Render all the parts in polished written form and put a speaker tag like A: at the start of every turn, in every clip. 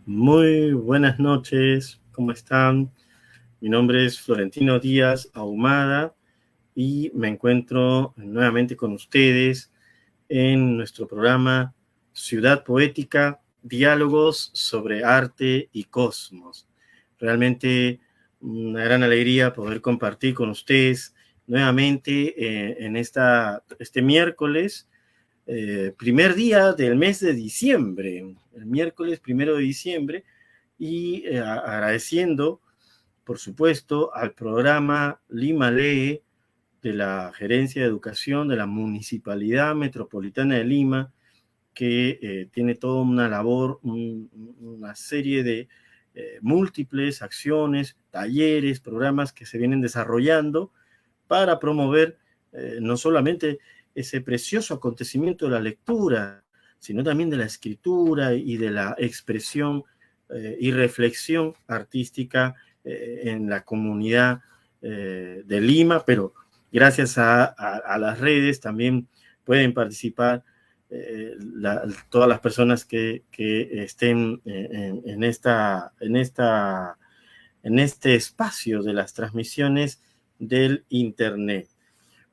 A: Muy buenas noches, ¿cómo están? Mi nombre es Florentino Díaz Ahumada y me encuentro nuevamente con ustedes en nuestro programa Ciudad Poética, Diálogos sobre Arte y Cosmos. Realmente una gran alegría poder compartir con ustedes nuevamente en este miércoles, primer día del mes de diciembre, el miércoles 1 de diciembre, y agradeciendo, por supuesto, al programa Lima Lee de la Gerencia de Educación de la Municipalidad Metropolitana de Lima, que tiene toda una labor, una serie de múltiples acciones, talleres, programas que se vienen desarrollando para promover no solamente ese precioso acontecimiento de la lectura, sino también de la escritura y de la expresión y reflexión artística en la comunidad de Lima, pero gracias a las redes también pueden participar todas las personas que estén en este espacio de las transmisiones del Internet.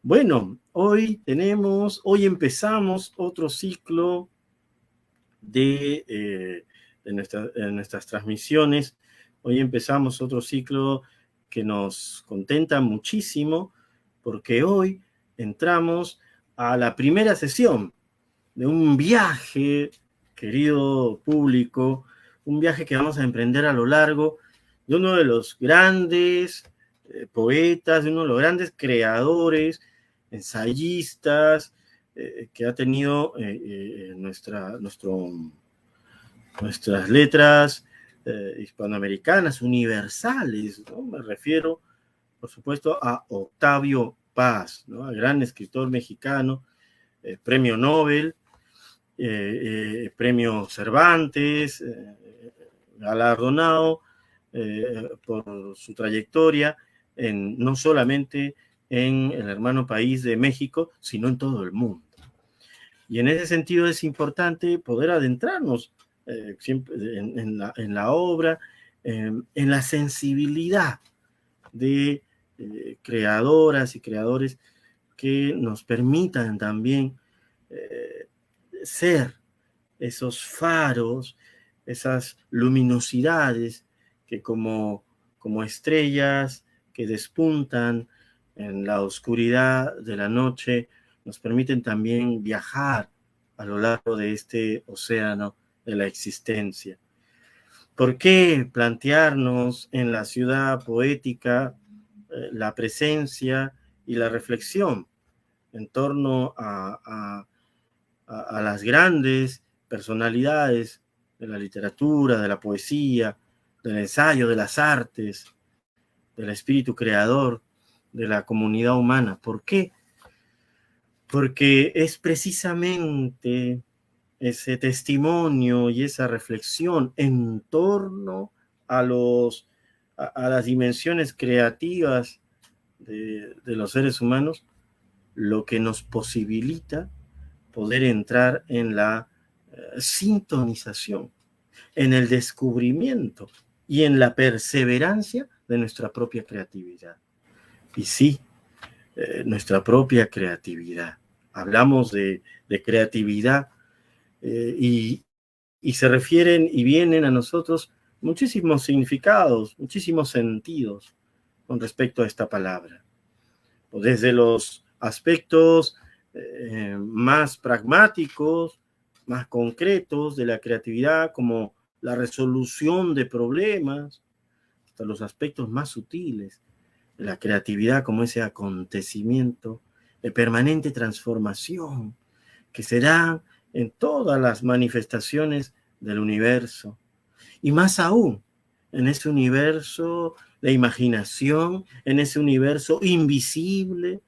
A: Bueno, hoy empezamos otro ciclo de nuestras transmisiones. Hoy empezamos otro ciclo que nos contenta muchísimo porque hoy entramos a la primera sesión de un viaje, querido público, un viaje que vamos a emprender a lo largo de uno de los grandes poetas, de uno de los grandes creadores, ensayistas, que ha tenido nuestras letras hispanoamericanas, universales, ¿no? Me refiero, por supuesto, a Octavio Paz, ¿no? Al gran escritor mexicano, premio Nobel, premio Cervantes, galardonado por su trayectoria no solamente en el hermano país de México, sino en todo el mundo. Y en ese sentido es importante poder adentrarnos siempre en la obra, en la sensibilidad de creadoras y creadores que nos permitan también ser esos faros, esas luminosidades que como estrellas que despuntan en la oscuridad de la noche, nos permiten también viajar a lo largo de este océano de la existencia. ¿Por qué plantearnos en la ciudad poética la presencia y la reflexión en torno a las grandes personalidades de la literatura, de la poesía, del ensayo, de las artes, del espíritu creador, de la comunidad humana? ¿Por qué? Porque es precisamente ese testimonio y esa reflexión en torno a las dimensiones creativas de los seres humanos lo que nos posibilita poder entrar en la sintonización, en el descubrimiento y en la perseverancia de nuestra propia creatividad. Y sí, nuestra propia creatividad. Hablamos de creatividad y se refieren y vienen a nosotros muchísimos significados, muchísimos sentidos con respecto a esta palabra. O desde los aspectos más pragmáticos, más concretos de la creatividad, como la resolución de problemas, hasta los aspectos más sutiles de la creatividad, como ese acontecimiento de permanente transformación que se da en todas las manifestaciones del universo. Y más aún, en ese universo de imaginación, en ese universo invisible,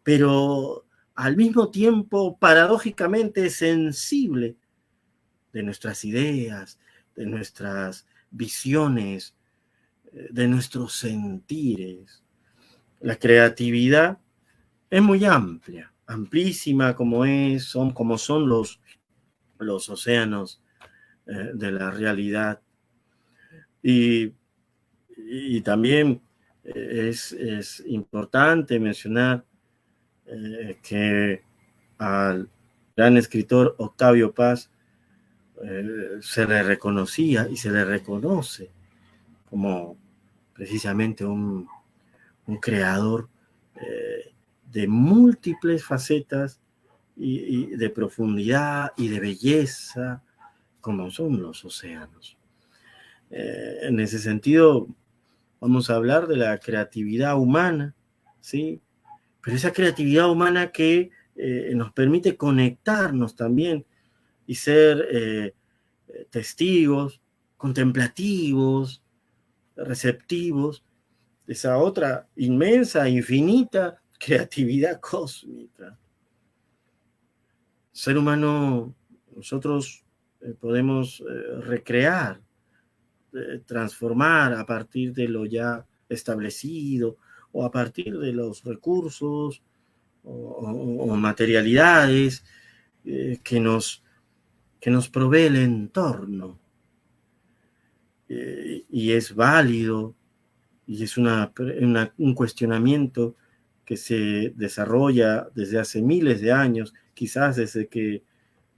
A: pero al mismo tiempo paradójicamente sensible de nuestras ideas, de nuestras visiones, de nuestros sentires. La creatividad es muy amplia, amplísima como son los océanos de la realidad. Y también es importante mencionar que al gran escritor Octavio Paz se le reconocía y se le reconoce como precisamente un creador de múltiples facetas y de profundidad y de belleza, como son los océanos. En ese sentido, vamos a hablar de la creatividad humana, ¿sí? Pero esa creatividad humana que nos permite conectarnos también y ser testigos, contemplativos, receptivos, de esa otra inmensa, infinita creatividad cósmica. Ser humano, nosotros podemos recrear, transformar a partir de lo ya establecido o a partir de los recursos o materialidades que nos provee el entorno. Y es válido y es un cuestionamiento que se desarrolla desde hace miles de años, quizás desde que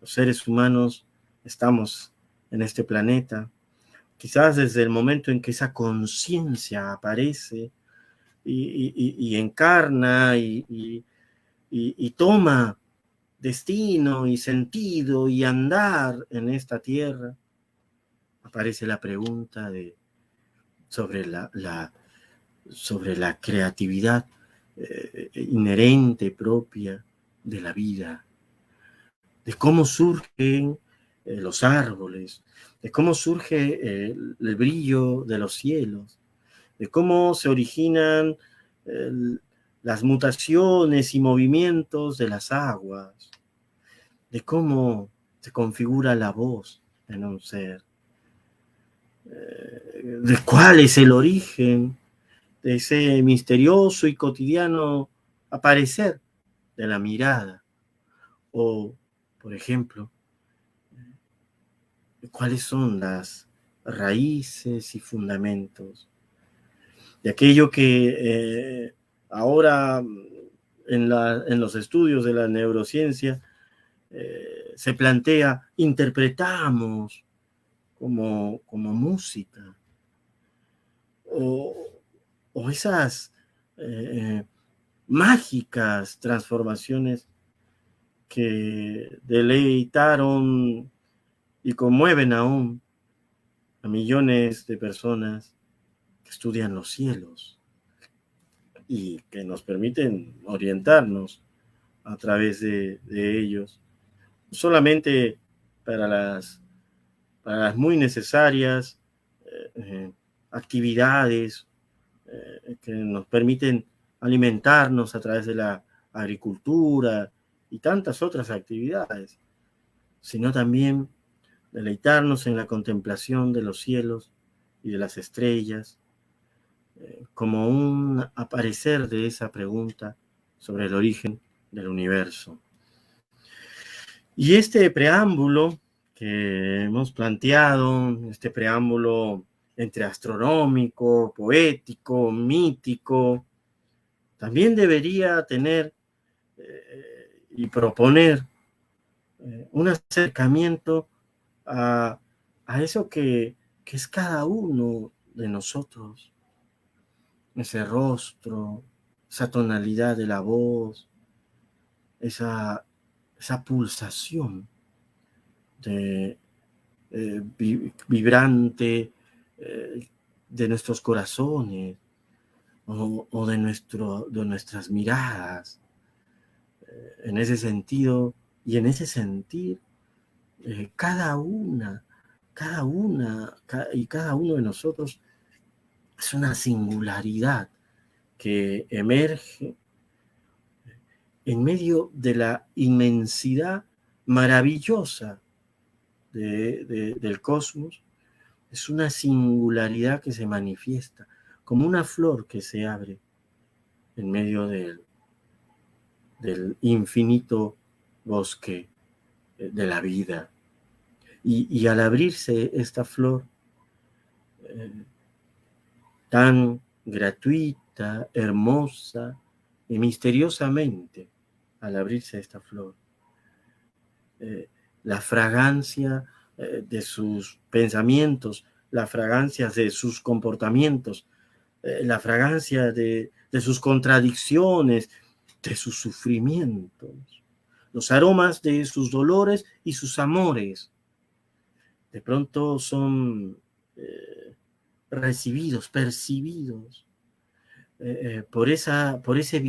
A: los seres humanos estamos en este planeta, quizás desde el momento en que esa conciencia aparece y encarna y toma destino y sentido y andar en esta tierra, aparece la pregunta sobre la creatividad inherente, propia de la vida, de cómo surgen los árboles, de cómo surge el brillo de los cielos, de cómo se originan las mutaciones y movimientos de las aguas, de cómo se configura la voz en un ser, de cuál es el origen de ese misterioso y cotidiano aparecer de la mirada, o, por ejemplo, cuáles son las raíces y fundamentos de aquello que ahora en los estudios de la neurociencia se plantea, interpretamos como música, o esas mágicas transformaciones que deleitaron y conmueven aún a millones de personas que estudian los cielos y que nos permiten orientarnos a través de ellos, no solamente para las muy necesarias actividades que nos permiten alimentarnos a través de la agricultura y tantas otras actividades, sino también deleitarnos en la contemplación de los cielos y de las estrellas, como un aparecer de esa pregunta sobre el origen del universo. Y este preámbulo que hemos planteado, este preámbulo entre astronómico, poético, mítico, también debería tener y proponer un acercamiento a eso que es cada uno de nosotros, ese rostro, esa tonalidad de la voz, esa pulsación de, vibrante de nuestros corazones o de nuestras miradas. En ese sentido y en ese sentir, cada una cada uno de nosotros es una singularidad que emerge en medio de la inmensidad maravillosa del cosmos. Es una singularidad que se manifiesta como una flor que se abre en medio del infinito bosque de la vida. Y al abrirse esta flor tan gratuita, hermosa y misteriosamente, al abrirse esta flor, la fragancia de sus pensamientos, la fragancia de sus comportamientos, la fragancia de sus contradicciones, de sus sufrimientos, los aromas de sus dolores y sus amores, de pronto son recibidos, percibidos por ese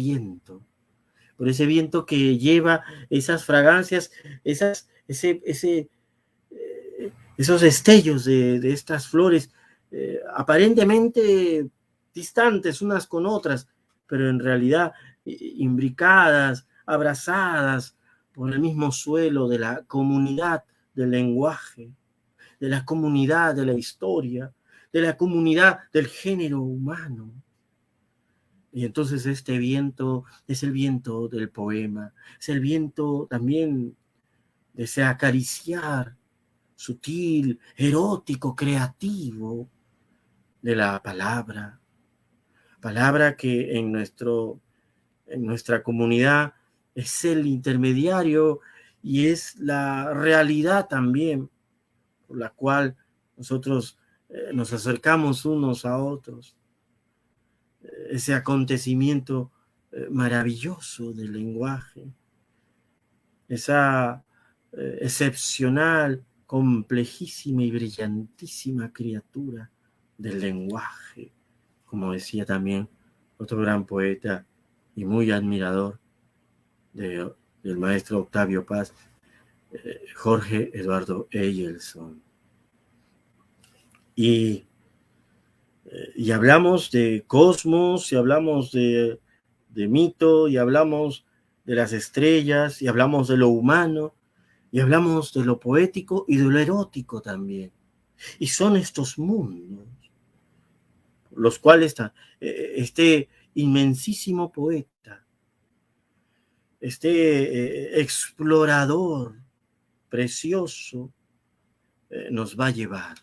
A: viento que lleva esas fragancias, esos destellos de estas flores aparentemente distantes unas con otras, pero en realidad imbricadas, abrazadas por el mismo suelo de la comunidad del lenguaje, de la comunidad de la historia, de la comunidad del género humano. Y entonces este viento es el viento del poema, es el viento también de ese acariciar sutil, erótico, creativo de la palabra. Palabra que en nuestra comunidad es el intermediario y es la realidad también por la cual nosotros nos acercamos unos a otros. Ese acontecimiento maravilloso del lenguaje, esa excepcional, complejísima y brillantísima criatura del lenguaje, como decía también otro gran poeta y muy admirador del maestro Octavio Paz, Jorge Eduardo Eyelson. Y hablamos de cosmos, y hablamos de mito, y hablamos de las estrellas, y hablamos de lo humano, y hablamos de lo poético y de lo erótico también. Y son estos mundos los cuales este inmensísimo poeta, este explorador precioso, nos va a llevar.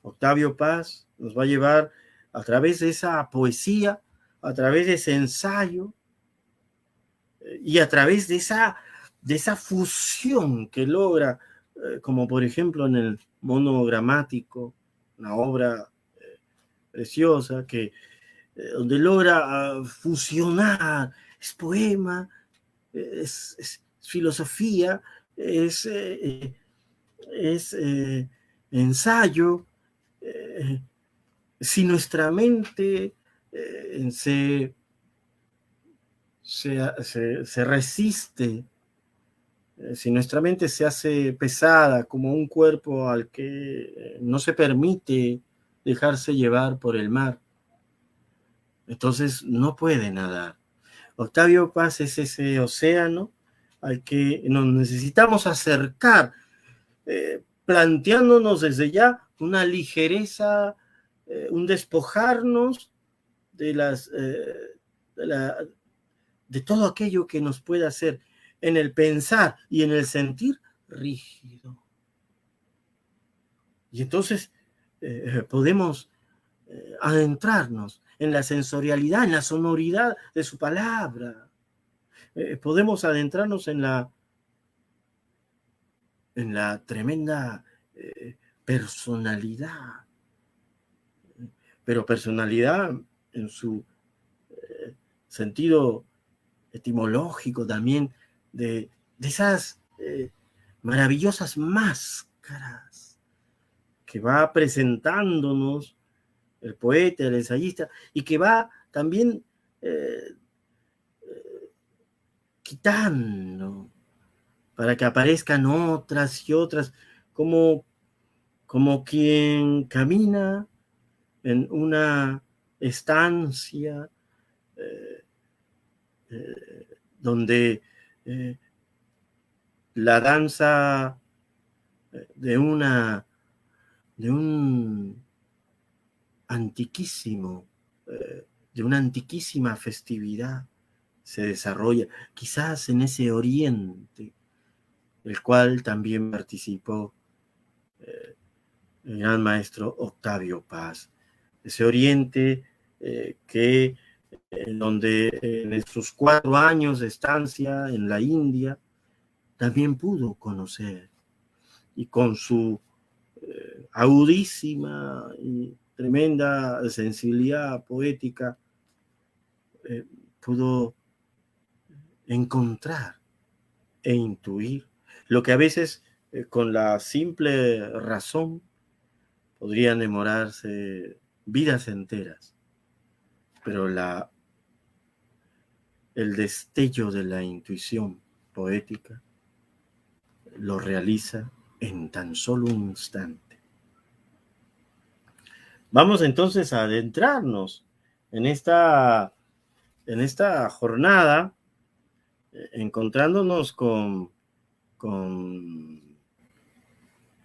A: Octavio Paz nos va a llevar a través de esa poesía, a través de ese ensayo y a través de esa fusión que logra, como por ejemplo en el monogramático, una obra preciosa donde logra fusionar, es poema, es filosofía, es ensayo. Si nuestra mente se resiste, si nuestra mente se hace pesada como un cuerpo al que no se permite dejarse llevar por el mar, entonces no puede nadar. Octavio Paz es ese océano al que nos necesitamos acercar, planteándonos desde ya una ligereza, un despojarnos de todo aquello que nos pueda hacer en el pensar y en el sentir rígido. Y entonces podemos adentrarnos en la sensorialidad, en la sonoridad de su palabra. Podemos adentrarnos en la tremenda personalidad, pero personalidad en su sentido etimológico también, de esas maravillosas máscaras que va presentándonos el poeta, el ensayista, y que va también quitando para que aparezcan otras y otras, como como quien camina en una estancia donde la danza de un antiquísimo, de una antiquísima festividad se desarrolla, quizás en ese oriente, el cual también participó el gran maestro Octavio Paz. Ese oriente que donde en sus 4 años de estancia en la India también pudo conocer, y con su agudísima y tremenda sensibilidad poética pudo encontrar e intuir lo que a veces con la simple razón podrían demorarse vidas enteras, pero el destello de la intuición poética lo realiza en tan solo un instante. Vamos entonces a adentrarnos en esta jornada, encontrándonos con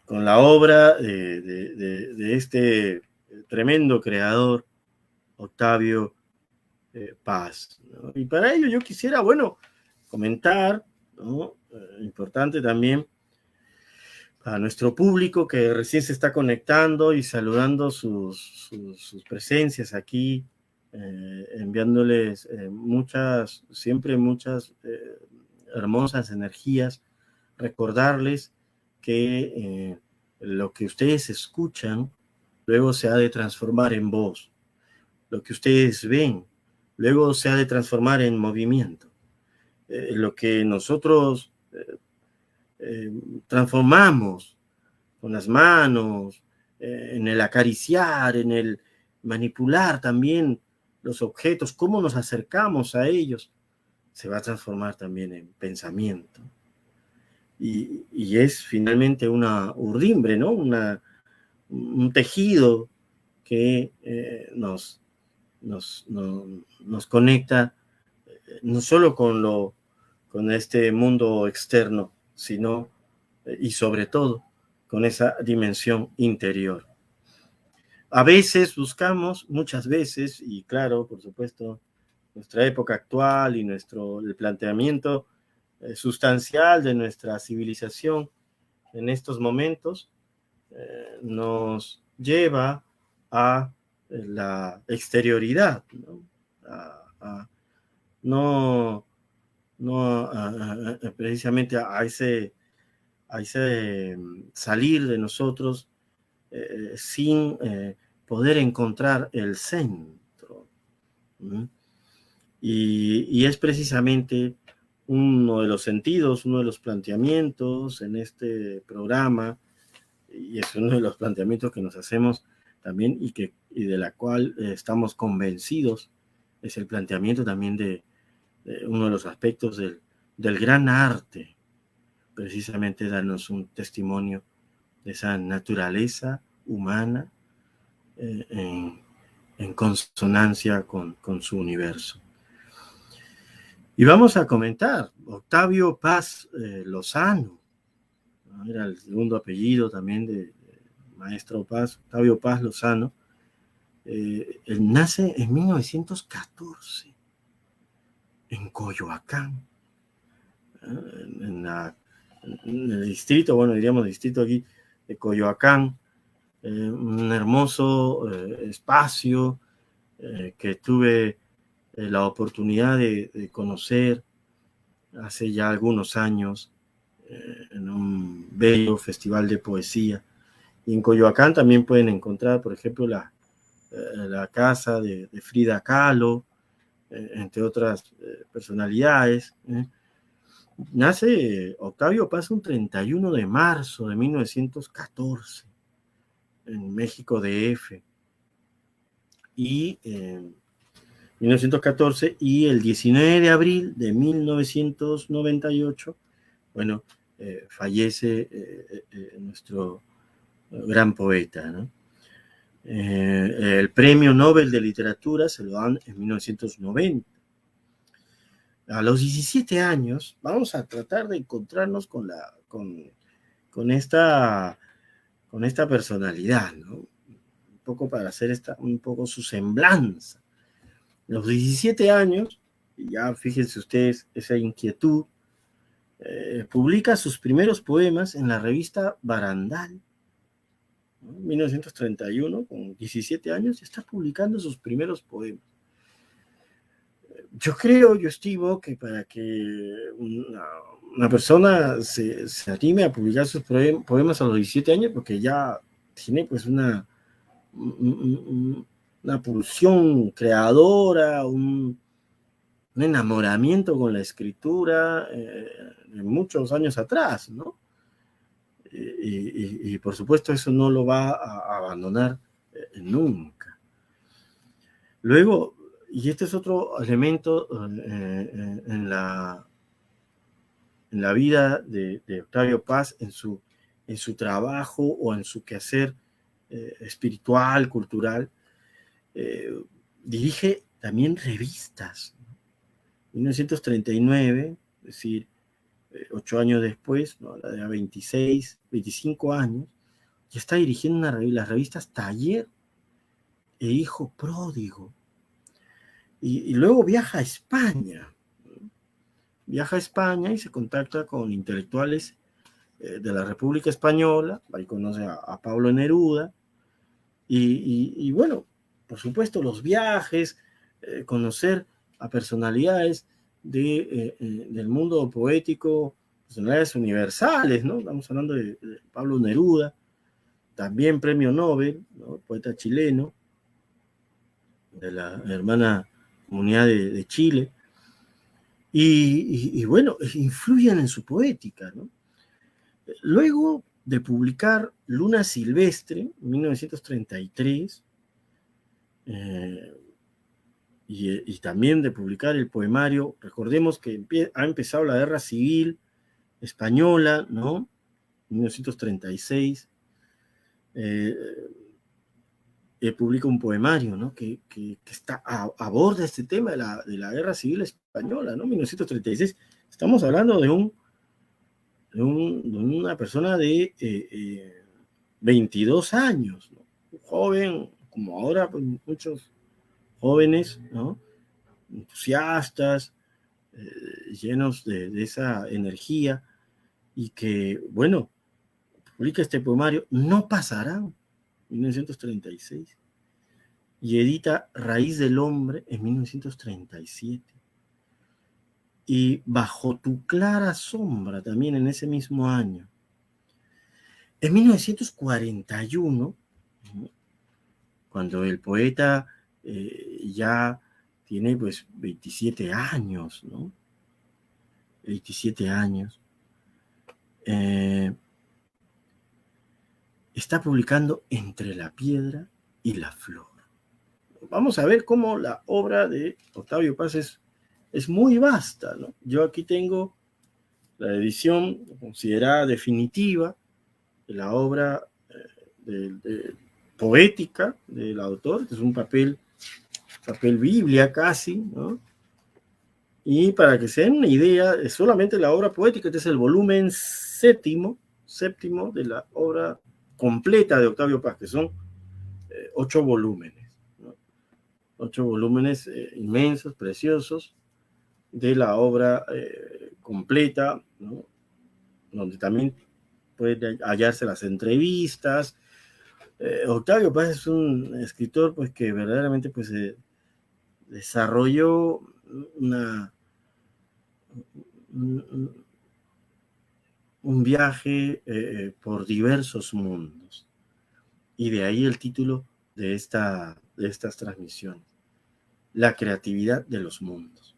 A: la obra de este tremendo creador, Octavio Paz, ¿no? Y para ello yo quisiera, bueno, comentar, ¿no? Importante también a nuestro público que recién se está conectando y saludando sus presencias aquí, enviándoles siempre muchas hermosas energías, recordarles que lo que ustedes escuchan luego se ha de transformar en voz, lo que ustedes ven luego se ha de transformar en movimiento, lo que nosotros transformamos con las manos, en el acariciar, en el manipular también los objetos, cómo nos acercamos a ellos, se va a transformar también en pensamiento. Y es finalmente una urdimbre, ¿no? Un tejido que nos conecta no solo con este mundo externo, sino y sobre todo con esa dimensión interior. A veces buscamos, muchas veces, y claro, por supuesto, nuestra época actual y el planteamiento sustancial de nuestra civilización en estos momentos nos lleva a la exterioridad, ¿no? Precisamente a ese salir de nosotros sin poder encontrar el centro. Y es precisamente uno de los sentidos, uno de los planteamientos en este programa, y es uno de los planteamientos que nos hacemos también y de la cual estamos convencidos, es el planteamiento también de uno de los aspectos del gran arte, precisamente darnos un testimonio de esa naturaleza humana en consonancia con su universo. Y vamos a comentar, Octavio Paz Lozano, ¿no? Era el segundo apellido también de maestro Paz, Octavio Paz Lozano. Él nace en 1914 en Coyoacán, en el distrito, bueno, diríamos distrito aquí de Coyoacán, un hermoso espacio que tuve la oportunidad de conocer hace ya algunos años en un bello festival de poesía. Y en Coyoacán también pueden encontrar, por ejemplo, la casa de Frida Kahlo, entre otras personalidades. Nace Octavio Paz un 31 de marzo de 1914 en México DF. Y 1914, y el 19 de abril de 1998, bueno, fallece nuestro gran poeta, ¿no? El premio Nobel de Literatura se lo dan en 1990. A los 17 años vamos a tratar de encontrarnos con esta personalidad, ¿no? Un poco para hacer un poco su semblanza. A los 17 años, y ya fíjense ustedes esa inquietud, publica sus primeros poemas en la revista Barandal, ¿no? En 1931, con 17 años, ya está publicando sus primeros poemas. Yo estimo que para que una persona se anime a publicar sus poemas a los 17 años, porque ya tiene pues una pulsión creadora, un enamoramiento con la escritura de muchos años atrás, ¿no? Y por supuesto eso no lo va a abandonar nunca. Luego, y este es otro elemento en la vida de Octavio Paz, en su trabajo o en su quehacer espiritual, cultural, dirige también revistas. En 1939, es decir, 8 años después, ¿no? La de 26, 25 años, ya está dirigiendo las revistas Taller e Hijo Pródigo. Y luego viaja a España. Viaja a España y se contacta con intelectuales de la República Española. Ahí conoce a Pablo Neruda. Y bueno, por supuesto, los viajes, conocer a personalidades del mundo poético, personalidades universales, ¿no? Estamos hablando de Pablo Neruda, también premio Nobel, ¿no? Poeta chileno, de la hermana comunidad de Chile, y bueno, influyen en su poética, ¿no? Luego de publicar Luna Silvestre, en 1933, y también de publicar el poemario, recordemos que ha empezado la Guerra Civil Española, ¿no? 1936, publica un poemario, ¿no? que aborda este tema de la Guerra Civil Española, ¿no? 1936. Estamos hablando de una persona de 22 años, ¿no? Un joven, como ahora pues, muchos jóvenes, ¿no? Entusiastas, llenos de esa energía, y que, bueno, publica este poemario, No pasarán, 1936, y edita Raíz del Hombre en 1937. Y Bajo tu clara sombra también en ese mismo año. En 1941, cuando el poeta ya tiene pues 27 años, ¿no? 27 años, está publicando Entre la piedra y la flor. Vamos a ver cómo la obra de Octavio Paz es muy vasta, ¿no? Yo aquí tengo la edición considerada definitiva de la obra poética del autor, que es un papel biblia casi, ¿no? Y para que se den una idea, es solamente la obra poética. Este es el volumen séptimo de la obra completa de Octavio Paz, que son 8 volúmenes, ¿no? 8 volúmenes inmensos, preciosos, de la obra completa, ¿no? Donde también pueden hallarse las entrevistas. Octavio Paz es un escritor pues, que verdaderamente pues, desarrolló un viaje por diversos mundos. Y de ahí el título de estas transmisiones, La creatividad de los mundos.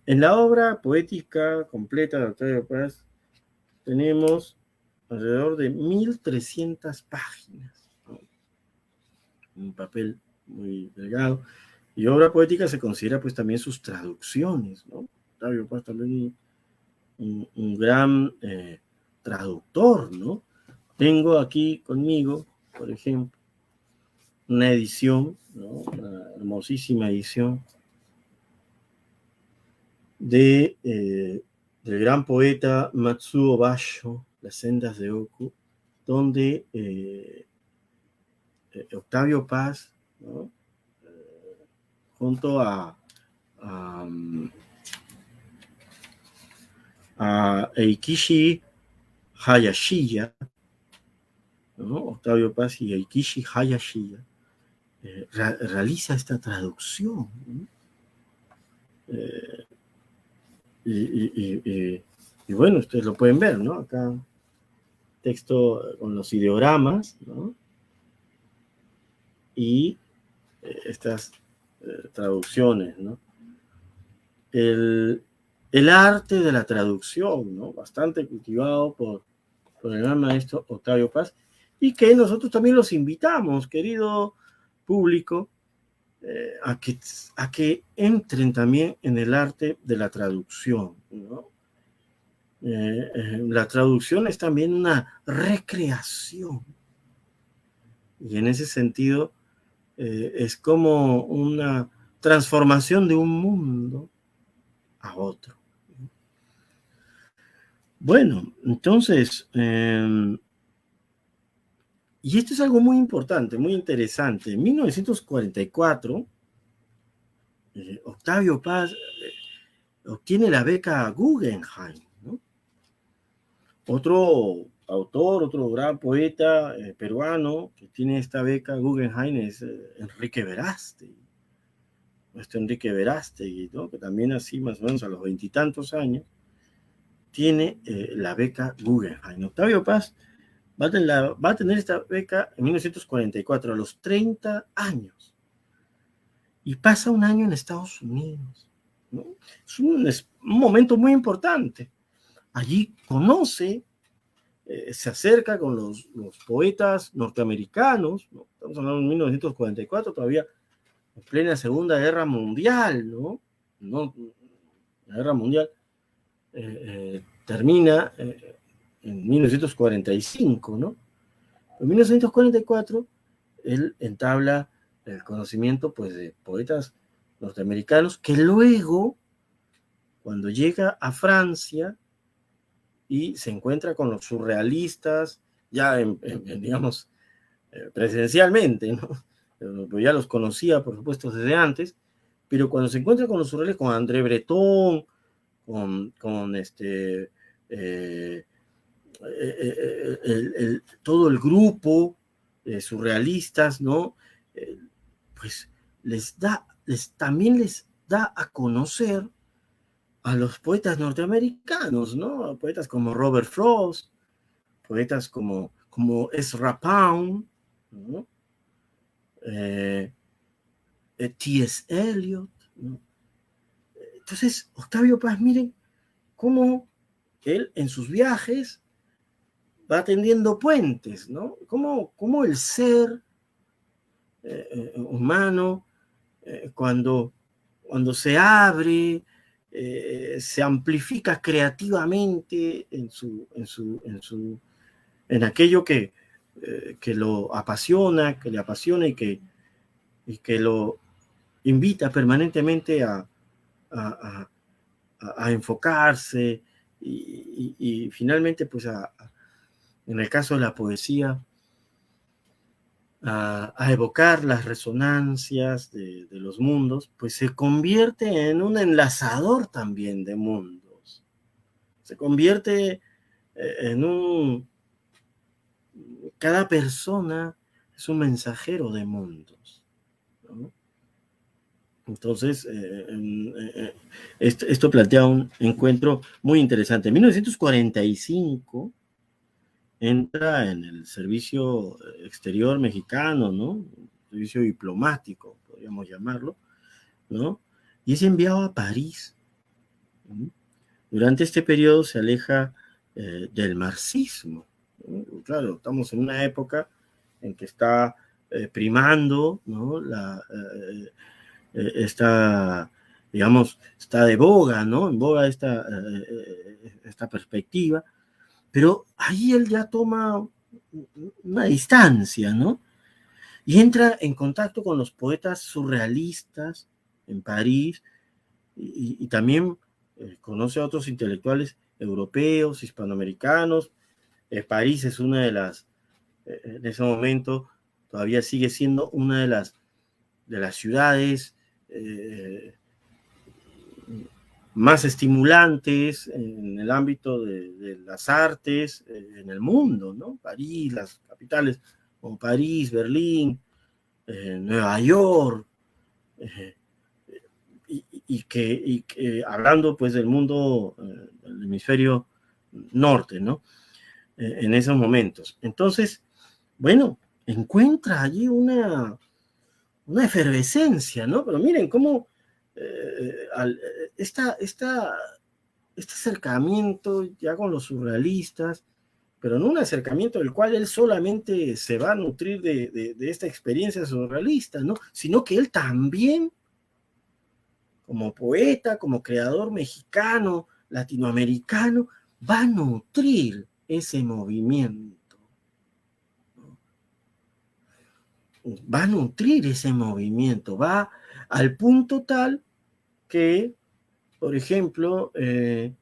A: En la obra poética completa de Octavio Paz tenemos alrededor de 1300 páginas, ¿no? Un papel muy delgado. Y obra poética se considera pues también sus traducciones, ¿no? Octavio Paz también un gran traductor, ¿no? tengo aquí conmigo, por ejemplo, una edición, ¿no? Una hermosísima edición del gran poeta Matsuo Basho, Las sendas de Oku, donde Octavio Paz, ¿no? Junto a Eikishi Hayashiya, ¿no? Octavio Paz y Eikishi Hayashiya, realiza esta traducción, ¿no? Y bueno, ustedes lo pueden ver, ¿no? Acá texto con los ideogramas, ¿no? Y estas traducciones, ¿no? El arte de la traducción, ¿no? Bastante cultivado por el gran maestro Octavio Paz, y que nosotros también los invitamos, querido público, a que entren también en el arte de la traducción, ¿no? La traducción es también una recreación, y en ese sentido es como una transformación de un mundo a otro. Bueno, entonces, y esto es algo muy importante, muy interesante. En 1944, Octavio Paz obtiene la beca Guggenheim, ¿no? Otro autor, otro gran poeta peruano que tiene esta beca Guggenheim es Enrique Verástegui. Nuestro Enrique Verástegui, ¿no? Que también así más o menos a los 20 y tantos años tiene la beca Guggenheim. Octavio Paz va a tener esta beca en 1944, a los 30 años. Y pasa un año en Estados Unidos, ¿no? Es un momento muy importante. Allí conoce, se acerca con los poetas norteamericanos, ¿no? Estamos hablando de 1944, todavía en plena Segunda Guerra Mundial, ¿no? La Guerra Mundial termina en 1945, ¿no? En 1944 él entabla el conocimiento, pues, de poetas norteamericanos que luego, cuando llega a Francia y se encuentra con los surrealistas, ya digamos, presencialmente, ¿no? Pero ya los conocía, por supuesto, desde antes, pero cuando se encuentra con los surrealistas, con André Breton, con todo el grupo surrealistas, ¿no? Pues también les da a conocer a los poetas norteamericanos, ¿no? Poetas como Robert Frost, poetas como Ezra Pound, ¿no? T.S. Eliot, ¿no? Entonces, Octavio Paz, miren cómo él en sus viajes va tendiendo puentes, ¿no? Cómo el ser humano, cuando se abre, se amplifica creativamente en aquello que lo apasiona, que le apasiona y que lo invita permanentemente a enfocarse y finalmente, pues, en el caso de la poesía, a evocar las resonancias de los mundos, pues se convierte en un enlazador también de mundos. Se convierte cada persona es un mensajero de mundos, ¿no? Entonces, esto plantea un encuentro muy interesante. En 1945 entra en el servicio exterior mexicano, ¿no? Servicio diplomático, podríamos llamarlo, ¿no? Y es enviado a París, ¿no? Durante este periodo se aleja del marxismo, ¿no? Claro, estamos en una época en que está primando, ¿no? Digamos, está de boga, ¿no? En boga esta perspectiva, pero ahí él ya toma una distancia, ¿no? Y entra en contacto con los poetas surrealistas en París y también conoce a otros intelectuales europeos, hispanoamericanos. París es una de las, en ese momento, todavía sigue siendo una de las ciudades más estimulantes en el ámbito de las artes en el mundo, ¿no? París, las capitales como París, Berlín, Nueva York, y que hablando pues del mundo del hemisferio norte, ¿no? En esos momentos. Entonces, bueno, encuentra allí una efervescencia, ¿no? Pero miren cómo esta, este acercamiento ya con los surrealistas, pero no un acercamiento del cual él solamente se va a nutrir de esta experiencia surrealista, ¿no? Sino que él también, como poeta, como creador mexicano, latinoamericano, va a nutrir ese movimiento, ¿no? Va a nutrir ese movimiento, va al punto tal que, por ejemplo, el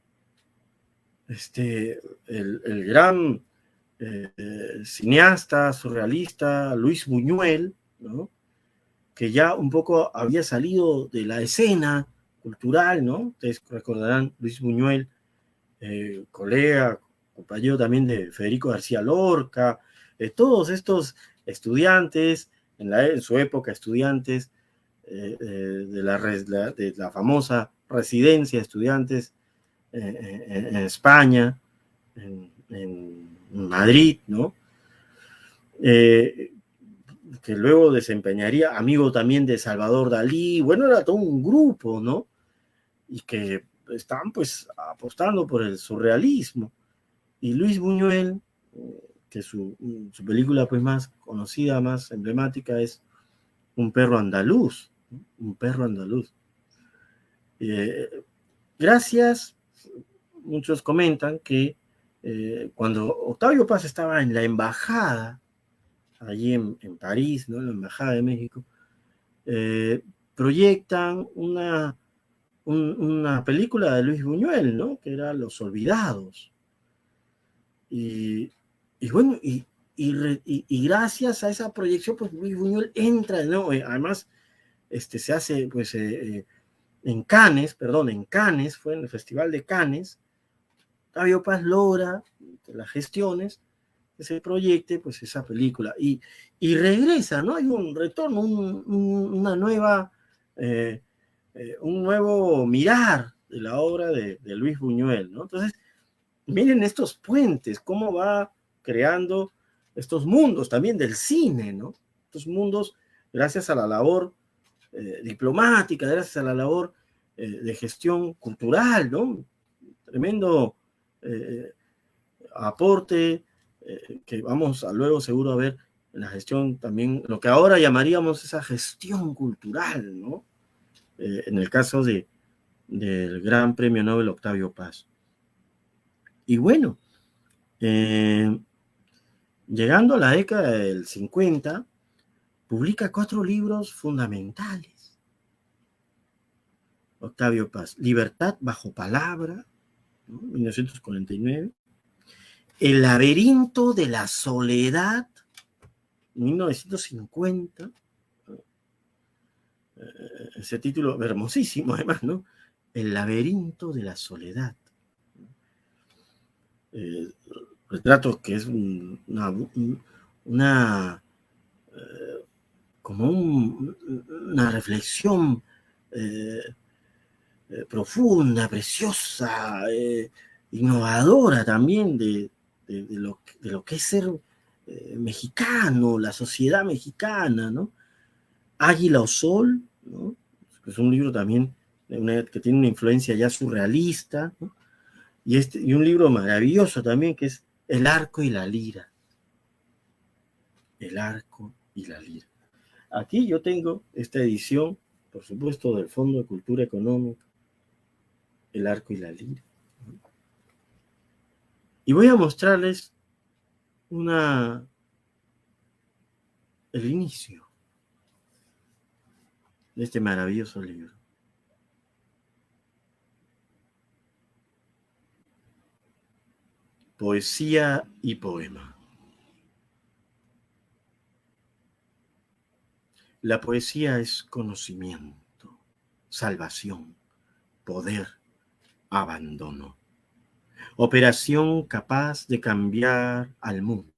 A: gran cineasta surrealista Luis Buñuel, ¿no? Que ya un poco había salido de la escena cultural, ¿no? Ustedes recordarán Luis Buñuel, colega, compañero también de Federico García Lorca, todos estos estudiantes, en su época estudiantes de la famosa residencia de estudiantes en España, en Madrid, ¿no? Que luego desempeñaría, amigo también de Salvador Dalí, bueno, era todo un grupo, ¿no? Y que estaban pues apostando por el surrealismo. Y Luis Buñuel, que su película pues más conocida, más emblemática es Un perro andaluz, ¿no? Un perro andaluz. Gracias, muchos comentan que cuando Octavio Paz estaba en la embajada, allí en París, ¿no? En la embajada de México, proyectan una película de Luis Buñuel, ¿no? Que era Los Olvidados. Y, y bueno, y gracias a esa proyección, pues Luis Buñuel entra, ¿no? Además, se hace, pues, en Cannes, perdón, en Cannes, fue en el Festival de Cannes, Octavio Paz logra, las gestiones, que se proyecte, pues, esa película. Y regresa, ¿no? Hay un retorno, una nueva, un nuevo mirar de la obra de Luis Buñuel, ¿no? Entonces, miren estos puentes, cómo va creando estos mundos también del cine, ¿no? Estos mundos, gracias a la labor diplomática, gracias a la labor de gestión cultural, ¿no? Tremendo eh, aporte que vamos a luego seguro a ver en la gestión también, lo que ahora llamaríamos esa gestión cultural, ¿no? En el caso del Gran Premio Nobel Octavio Paz. Y bueno, llegando a la década del 50, publica 4 libros fundamentales. Octavio Paz, Libertad bajo palabra, ¿no? 1949. El laberinto de la soledad, 1950. Ese título hermosísimo además, ¿no? El laberinto de la soledad. Retrato que es una como una reflexión profunda, preciosa, innovadora también de lo que es ser mexicano, la sociedad mexicana, ¿no? Águila o Sol, ¿no? Es un libro también que tiene una influencia ya surrealista, ¿no? Y un libro maravilloso también que es El arco y la lira. El arco y la lira. Aquí yo tengo esta edición, por supuesto, del Fondo de Cultura Económica, El arco y la lira. Y voy a mostrarles el inicio de este maravilloso libro. Poesía y poema. La poesía es conocimiento, salvación, poder, abandono. Operación capaz de cambiar al mundo.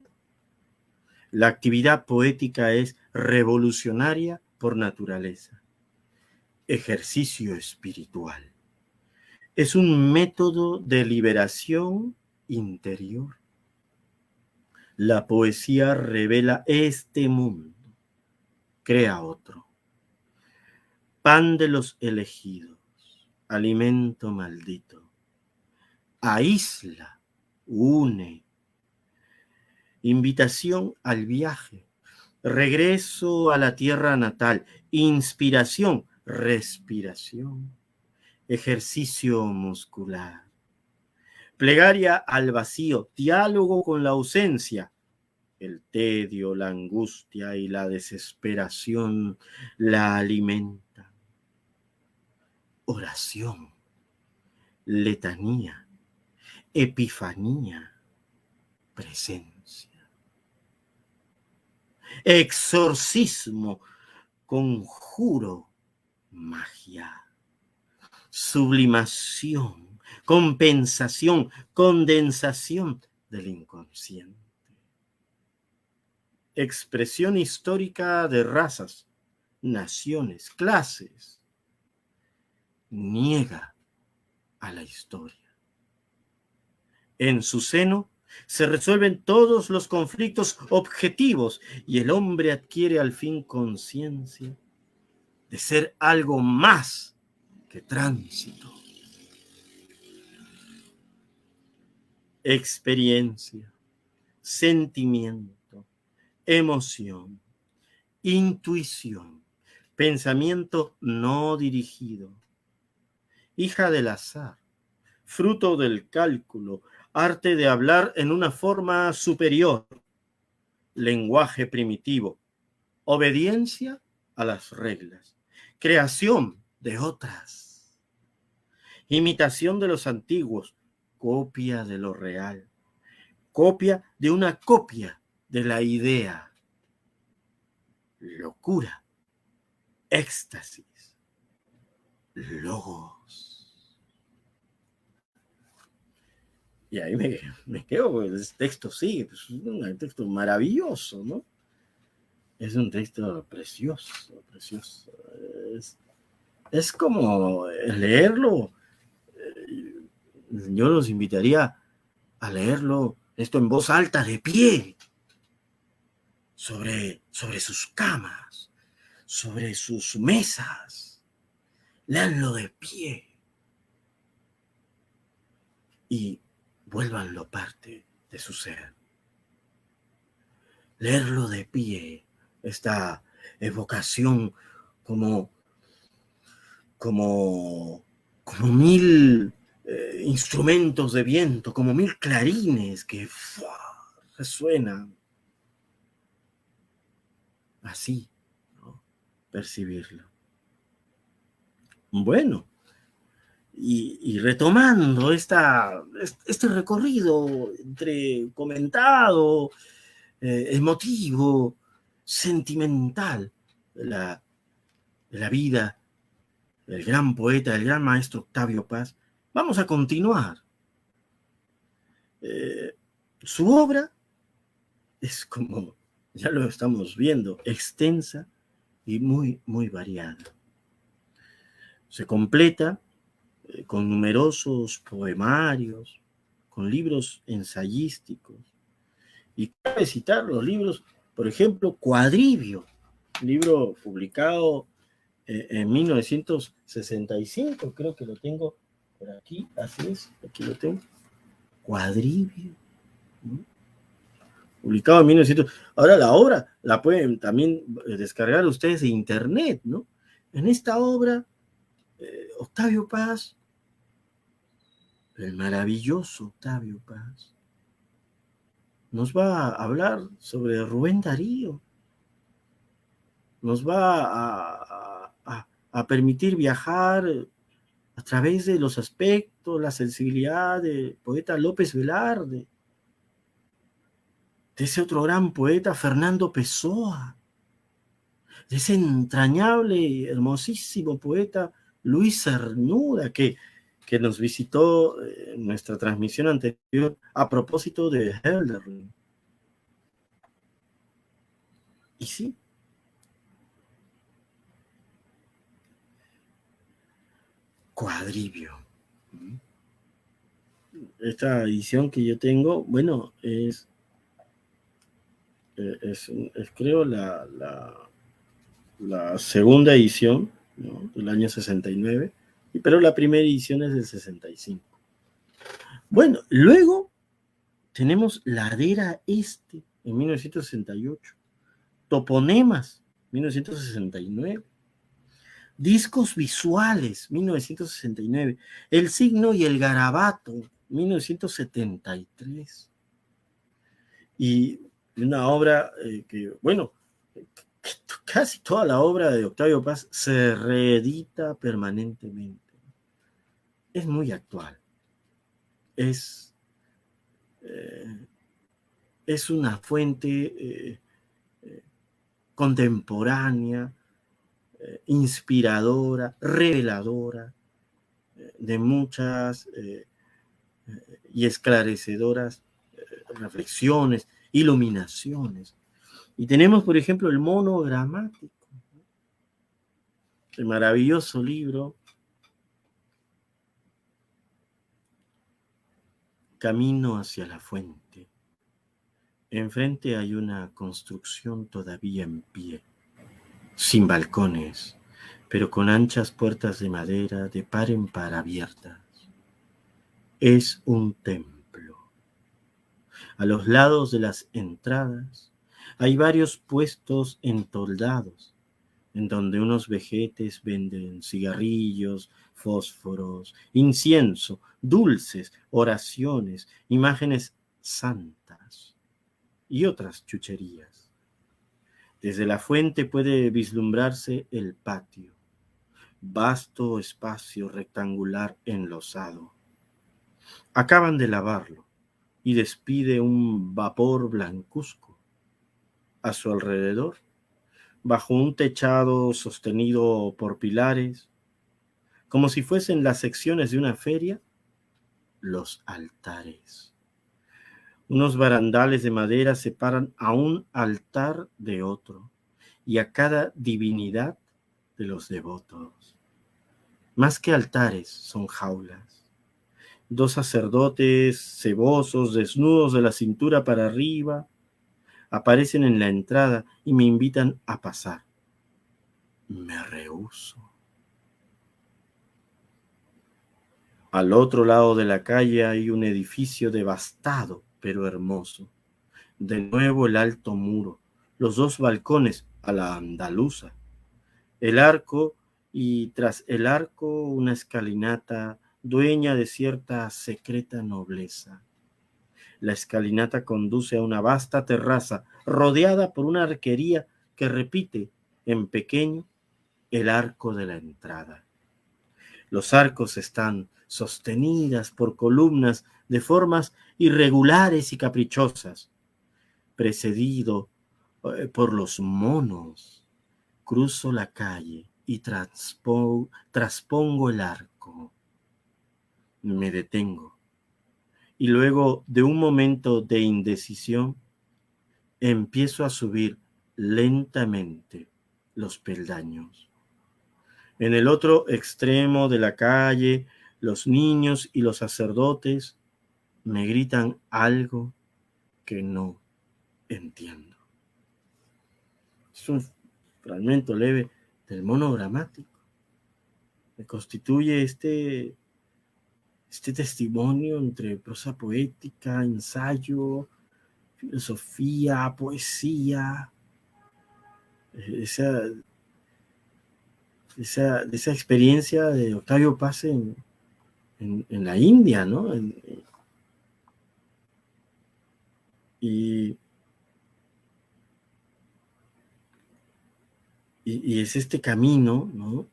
A: La actividad poética es revolucionaria por naturaleza. Ejercicio espiritual. Es un método de liberación interior. La poesía revela este mundo, crea otro. Pan de los elegidos, alimento maldito. Aísla, une. Invitación al viaje. Regreso a la tierra natal. Inspiración, respiración. Ejercicio muscular. Plegaria al vacío. Diálogo con la ausencia. El tedio, la angustia y la desesperación la alimentan. Oración, letanía, epifanía, presencia. Exorcismo, conjuro, magia. Sublimación, compensación, condensación del inconsciente. Expresión histórica de razas, naciones, clases. Niega a la historia. En su seno se resuelven todos los conflictos objetivos y el hombre adquiere al fin conciencia de ser algo más que tránsito. Experiencia, sentimiento, emoción, intuición, pensamiento no dirigido, hija del azar, fruto del cálculo, arte de hablar en una forma superior, lenguaje primitivo, obediencia a las reglas, creación de otras, imitación de los antiguos, copia de lo real, copia de una copia de la idea, locura, éxtasis, logos. Y ahí me quedo, porque el texto sigue, pues, es un texto maravilloso, ¿no? Es un texto precioso, precioso. Es como leerlo. Yo los invitaría a leerlo, esto en voz alta, de pie, sobre sus camas, sobre sus mesas. Leanlo de pie. Y vuélvanlo parte de su ser. Leerlo de pie, esta evocación como mil instrumentos de viento, como mil clarines que resuenan. Así, ¿no? Percibirlo. Bueno, y retomando este recorrido entre comentado, emotivo, sentimental de la vida del gran poeta, del gran maestro Octavio Paz, vamos a continuar. Su obra es, como ya lo estamos viendo, extensa y muy, muy variada. Se completa con numerosos poemarios, con libros ensayísticos. Y cabe citar los libros, por ejemplo, Cuadribio, libro publicado en 1965, creo que lo tengo por aquí, así es, aquí lo tengo. Cuadribio, ¿no? Publicado en 1900. Ahora la obra la pueden también descargar ustedes de internet, ¿no? En esta obra, Octavio Paz, el maravilloso Octavio Paz, nos va a hablar sobre Rubén Darío, nos va a permitir viajar a través de los aspectos, la sensibilidad del poeta López Velarde, de ese otro gran poeta Fernando Pessoa, de ese entrañable y hermosísimo poeta Luis Cernuda, que nos visitó en nuestra transmisión anterior a propósito de Hölderlin. Y sí, Cuadribio. Esta edición que yo tengo, bueno, es creo la segunda edición, ¿no?, del año 69, pero la primera edición es del 65. Bueno, luego tenemos Ladera Este en 1968, Toponemas 1969, Discos Visuales 1969, El Signo y el Garabato 1973. Y una obra que, bueno, casi toda la obra de Octavio Paz se reedita permanentemente. Es muy actual. Es una fuente contemporánea, inspiradora, reveladora, de muchas y esclarecedoras reflexiones, iluminaciones. Y tenemos, por ejemplo, el monogramático, el maravilloso libro Camino hacia la fuente. Enfrente hay una construcción todavía en pie, sin balcones, pero con anchas puertas de madera de par en par abiertas. Es un templo. A los lados de las entradas hay varios puestos entoldados, en donde unos vejetes venden cigarrillos, fósforos, incienso, dulces, oraciones, imágenes santas y otras chucherías. Desde la fuente puede vislumbrarse el patio, vasto espacio rectangular enlosado. Acaban de lavarlo y despide un vapor blancuzco. A su alrededor, bajo un techado sostenido por pilares, como si fuesen las secciones de una feria, los altares. Unos barandales de madera separan a un altar de otro y a cada divinidad de los devotos. Más que altares, son jaulas. Dos sacerdotes cebosos, desnudos de la cintura para arriba, aparecen en la entrada y me invitan a pasar. Me rehúso. Al otro lado de la calle hay un edificio devastado, pero hermoso. De nuevo el alto muro, los dos balcones a la andaluza, el arco y tras el arco una escalinata dueña de cierta secreta nobleza. La escalinata conduce a una vasta terraza rodeada por una arquería que repite en pequeño el arco de la entrada. Los arcos están sostenidas por columnas de formas irregulares y caprichosas, precedido por los monos. Cruzo la calle y traspongo el arco. Me detengo y luego de un momento de indecisión empiezo a subir lentamente los peldaños. En el otro extremo de la calle, los niños y los sacerdotes me gritan algo que no entiendo. Es un fragmento leve del monogramático. Me constituye este testimonio entre prosa poética, ensayo, filosofía, poesía, esa experiencia de Octavio Paz en la India, ¿no? Y, y es este camino, ¿no?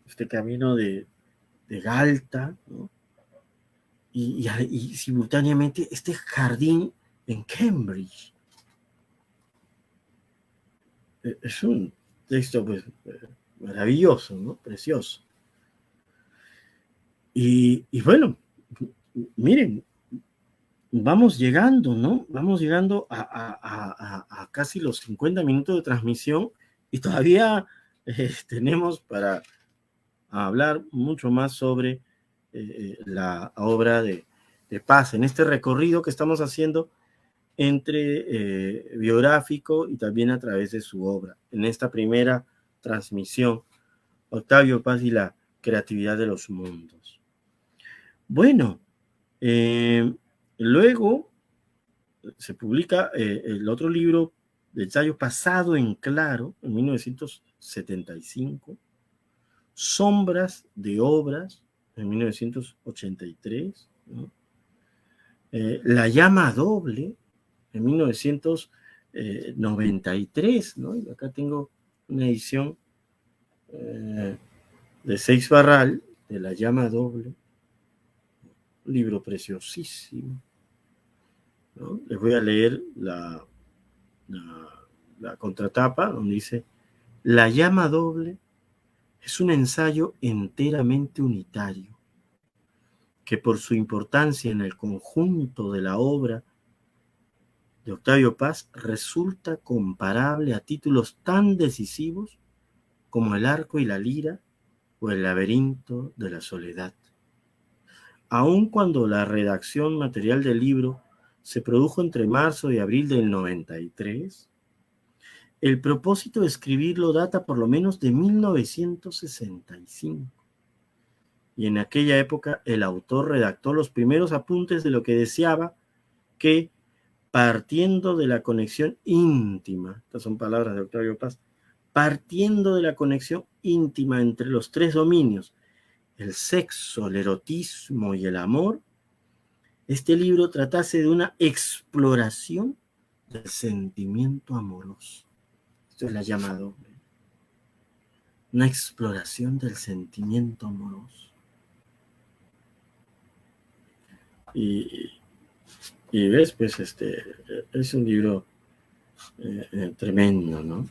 A: Este camino de Galta, ¿no? Y simultáneamente este jardín en Cambridge. Es un texto pues, maravilloso, ¿no? Precioso. Y bueno, miren, vamos llegando, ¿no? Vamos llegando a casi los 50 minutos de transmisión y todavía tenemos para hablar mucho más sobre la obra de Paz en este recorrido que estamos haciendo entre biográfico y también a través de su obra. En esta primera transmisión, Octavio Paz y la creatividad de los mundos. Bueno, luego se publica el otro libro de ensayo Pasado en Claro, en 1975, Sombras de Obras, en 1983, ¿no? La Llama Doble, en 1993, ¿no? Y acá tengo una edición de Seix Barral, de La Llama Doble, un libro preciosísimo, ¿no? Les voy a leer la contratapa, donde dice: La Llama Doble es un ensayo enteramente unitario, que por su importancia en el conjunto de la obra de Octavio Paz resulta comparable a títulos tan decisivos como El Arco y la Lira o El Laberinto de la Soledad. Aun cuando la redacción material del libro se produjo entre marzo y abril del 93, el propósito de escribirlo data por lo menos de 1965. Y en aquella época el autor redactó los primeros apuntes de lo que deseaba que, partiendo de la conexión íntima, estas son palabras de Octavio Paz, partiendo de la conexión íntima entre los tres dominios, el sexo, el erotismo y el amor, este libro tratase de una exploración del sentimiento amoroso. Esto es La Llama Doble. Una exploración del sentimiento amoroso. Y ves, pues, es un libro tremendo, ¿no?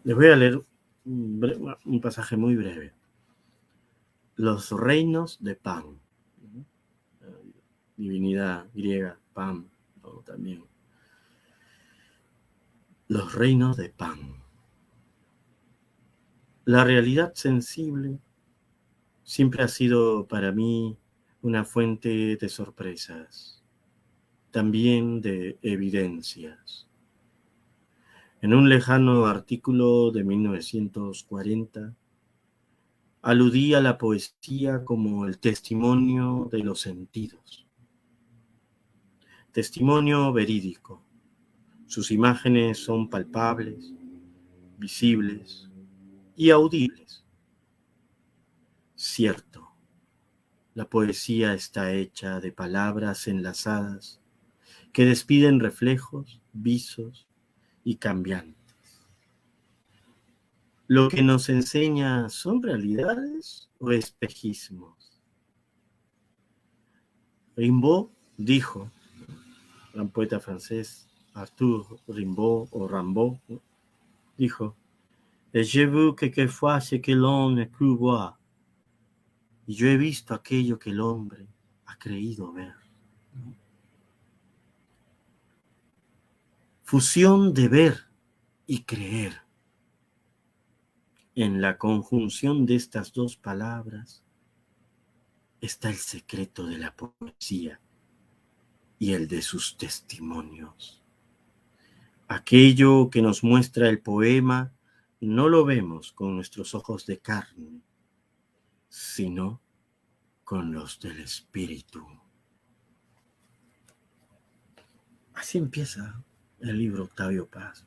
A: Les voy a leer un pasaje muy breve. Los reinos de Pan. Divinidad griega, Pan, ¿no? También. Los reinos de Pan. La realidad sensible siempre ha sido para mí una fuente de sorpresas, también de evidencias. En un lejano artículo de 1940, aludí a la poesía como el testimonio de los sentidos. Testimonio verídico. Sus imágenes son palpables, visibles y audibles. Cierto, la poesía está hecha de palabras enlazadas que despiden reflejos, visos y cambiantes. Lo que nos enseña son realidades o espejismos. Rimbaud dijo, gran poeta francés, Arthur Rimbaud o Rimbaud, ¿no? Dijo: J'ai vu quelquefois ce que l'on ne crut voir. Y yo he visto aquello que el hombre ha creído ver. ¿No? Fusión de ver y creer. En la conjunción de estas dos palabras está el secreto de la poesía y el de sus testimonios. Aquello que nos muestra el poema no lo vemos con nuestros ojos de carne, sino con los del espíritu. Así empieza el libro Octavio Paz.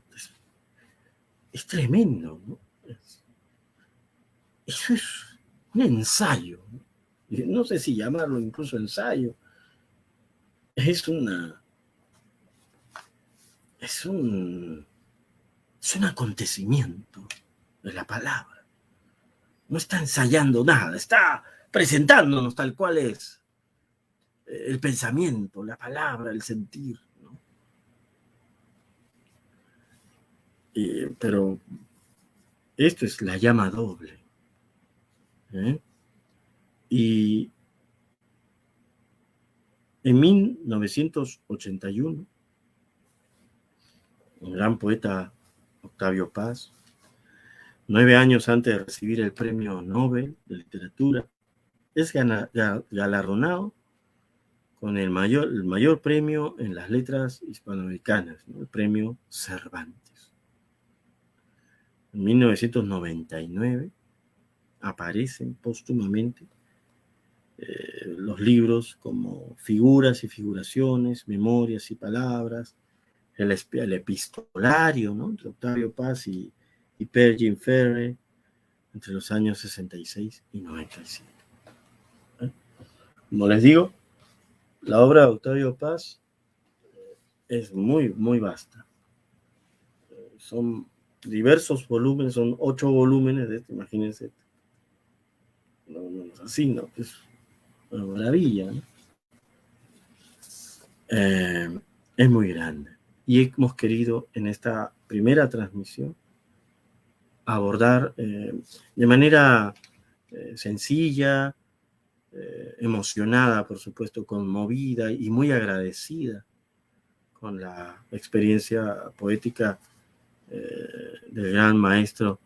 A: Es tremendo, ¿no? Eso es un ensayo, ¿no? no sé si llamarlo incluso ensayo, es un acontecimiento de la palabra. No está ensayando nada, está presentándonos tal cual es el pensamiento, la palabra, el sentir, ¿no? Pero esto es la llama doble, ¿eh? Y en 1981, un gran poeta, Octavio Paz, 9 años antes de recibir el Premio Nobel de Literatura, es galardonado con el mayor premio en las letras hispanoamericanas, ¿no? El Premio Cervantes. En 1999 aparecen póstumamente los libros como Figuras y Figuraciones, Memorias y Palabras, el epistolario, ¿no?, entre Octavio Paz y Pershing Ferre, entre los años 66 y 97. Como les digo, la obra de Octavio Paz es muy, muy vasta. Son diversos volúmenes, son 8 volúmenes de esto, imagínense. No es así, ¿no? Es una maravilla, ¿no? Es muy grande. Y hemos querido en esta primera transmisión abordar de manera sencilla, emocionada, por supuesto, conmovida y muy agradecida con la experiencia poética del gran maestro,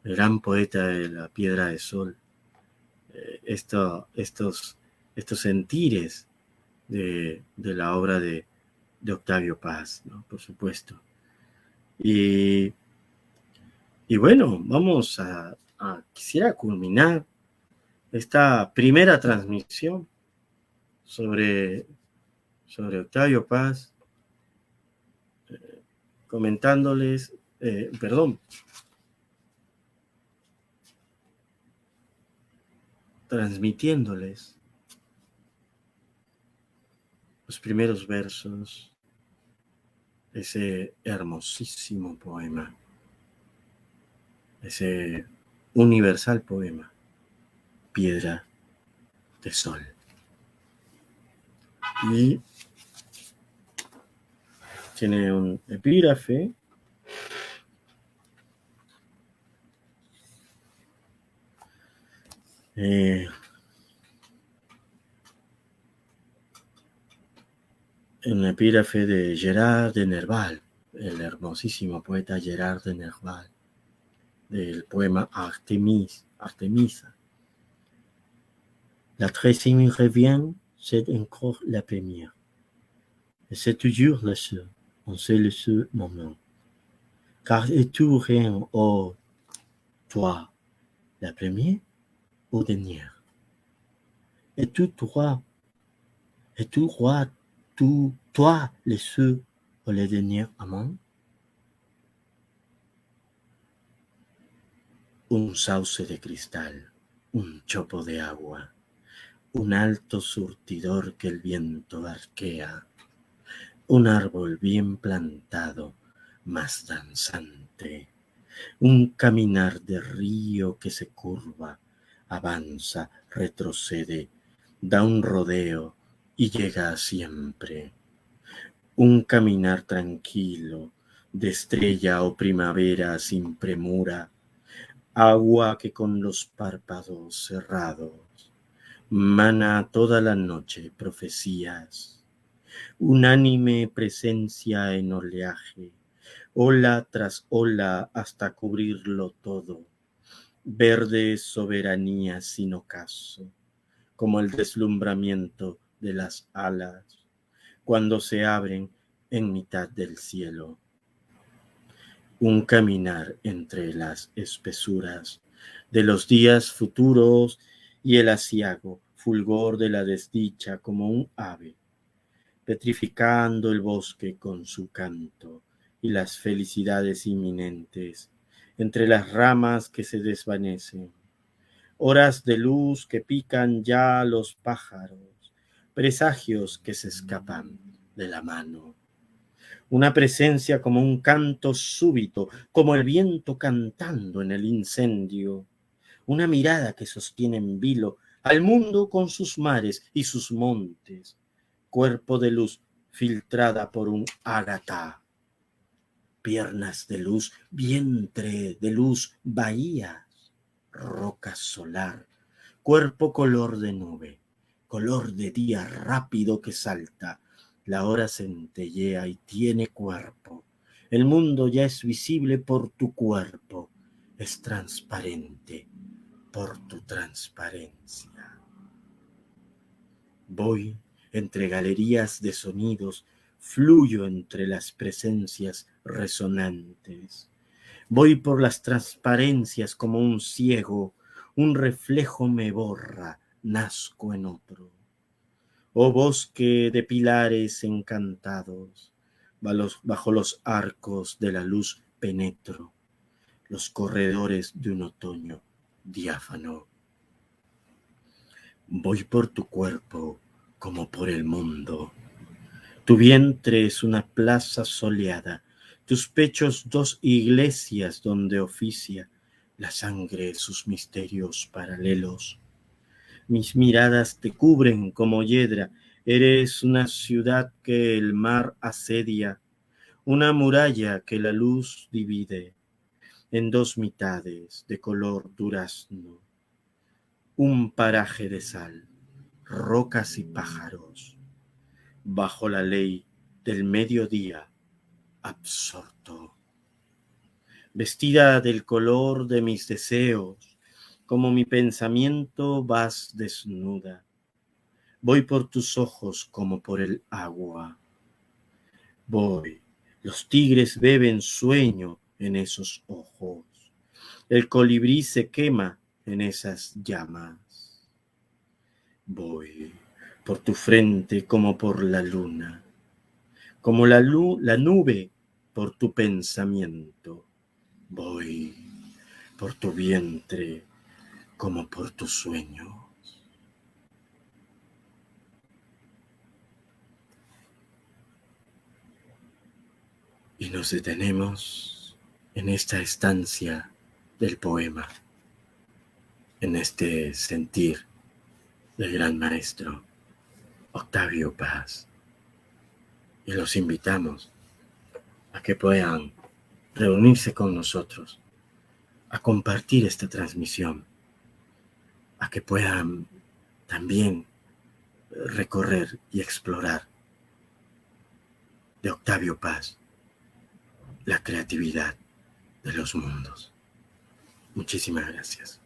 A: el gran poeta de la Piedra de Sol, estos sentires de la obra de Octavio Paz, ¿no? Por supuesto. Y bueno, vamos quisiera culminar esta primera transmisión sobre Octavio Paz, comentándoles, transmitiéndoles los primeros versos de ese hermosísimo poema, ese universal poema, Piedra de Sol. Y tiene un epígrafe un epígrafe de Gerard de Nerval, el hermosísimo poeta Gerard de Nerval, del poema Artemisa. La 13e revient, c'est encore la première. Et c'est toujours le seul, on sait le seul moment. Car est tout rien, oh, toi, la première ou dernière? Et tout roi, toi, le seul ou le dernier amant? Un sauce de cristal, un chopo de agua, un alto surtidor que el viento arquea, un árbol bien plantado, más danzante, un caminar de río que se curva, avanza, retrocede, da un rodeo y llega siempre, un caminar tranquilo, de estrella o primavera sin premura, agua que con los párpados cerrados mana toda la noche profecías, unánime presencia en oleaje, ola tras ola hasta cubrirlo todo, verde soberanía sin ocaso, como el deslumbramiento de las alas cuando se abren en mitad del cielo. Un caminar entre las espesuras de los días futuros y el aciago fulgor de la desdicha como un ave, petrificando el bosque con su canto y las felicidades inminentes entre las ramas que se desvanecen, horas de luz que pican ya los pájaros, presagios que se escapan de la mano. Una presencia como un canto súbito, como el viento cantando en el incendio. Una mirada que sostiene en vilo al mundo con sus mares y sus montes. Cuerpo de luz filtrada por un ágata. Piernas de luz, vientre de luz, bahías, roca solar, cuerpo color de nube, color de día rápido que salta. La hora centellea y tiene cuerpo. El mundo ya es visible por tu cuerpo, es transparente por tu transparencia. Voy entre galerías de sonidos, fluyo entre las presencias resonantes. Voy por las transparencias como un ciego, un reflejo me borra, nazco en otro. Oh bosque de pilares encantados, bajo los arcos de la luz penetro, los corredores de un otoño diáfano. Voy por tu cuerpo como por el mundo. Tu vientre es una plaza soleada, tus pechos dos iglesias donde oficia la sangre sus misterios paralelos. Mis miradas te cubren como hiedra, eres una ciudad que el mar asedia, una muralla que la luz divide en dos mitades de color durazno, un paraje de sal, rocas y pájaros, bajo la ley del mediodía absorto. Vestida del color de mis deseos, como mi pensamiento vas desnuda. Voy por tus ojos como por el agua. Voy, los tigres beben sueño en esos ojos. El colibrí se quema en esas llamas. Voy por tu frente como por la luna, como la nube por tu pensamiento. Voy por tu vientre como por tu sueño. Y nos detenemos en esta estancia del poema, en este sentir del gran maestro Octavio Paz. Y los invitamos a que puedan reunirse con nosotros, a compartir esta transmisión, a que puedan también recorrer y explorar de Octavio Paz la creatividad de los mundos. Muchísimas gracias.